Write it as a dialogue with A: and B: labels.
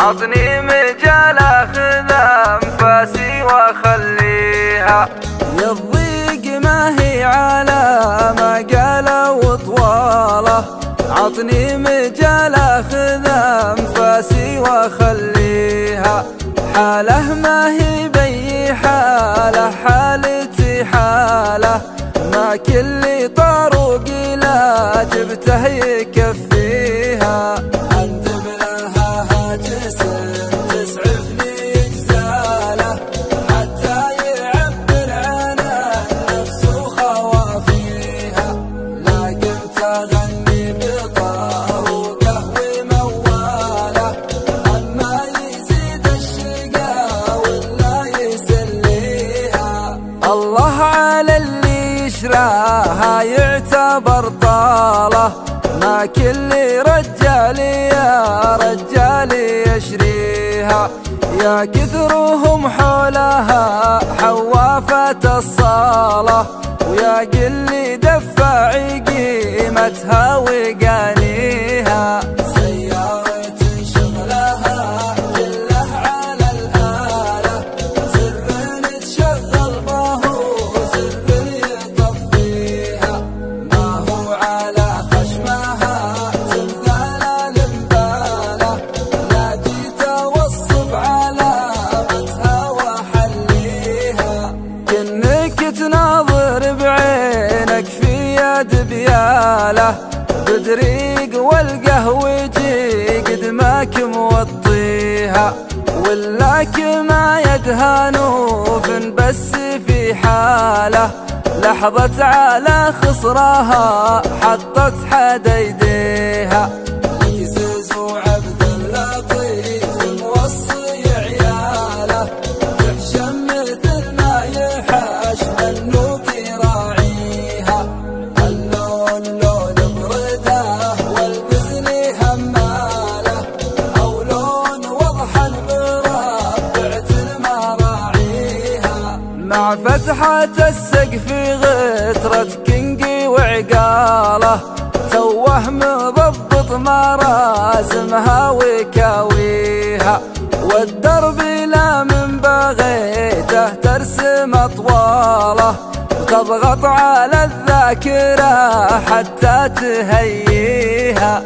A: عطني مجال اخذ انفاسي واخليها.
B: الضيق ما هي على ما قال وطواله، عطني مجال اخذ انفاسي واخليها. حاله ما هي بي حاله، حالتي حاله، ما كل طاروق لا جبته يكفيها. اندب لها هاجس تسعفني اجزاله، حتى يعبر عن النفس وخوافيها. لا قمت اغني بطاروقه ومواله، اما يزيد الشقا ولا يسليها. الله على اللي يشراها يعتبر طاله، ما كل رجال يا رجال يشريها. يا كثرهم حولها حوافة الصالة، ويا قل دفاع قيمتها وقانيها. سيارة شغلها كله على الآلة، زر تشغل ما هو زر يطفيها. ما هو على خشمها تمثال المبالة، لا جيت اوصف علامتها واحليها. كنك تناظر بعينك في يد بياله، بدريق والقهوجي قدمك موطيها. ولاك ما يدها نوف بس في حاله، لحظت على خصرها حطت حد ايديها. عزيز وعبد اللطيف موصي عياله، تحشم مثل ما يحاش منوق يراعيها. اللون لون برده والبزن هماله، او لون وضحا بربعة المراعيها. مع فتحة السقف غترة كنقي وعقاله، توه مضبط مراسمها وكاويها. والدرب لا من بغيته ترسم اطواله، وتضغط على الذاكرة حتى تهييها.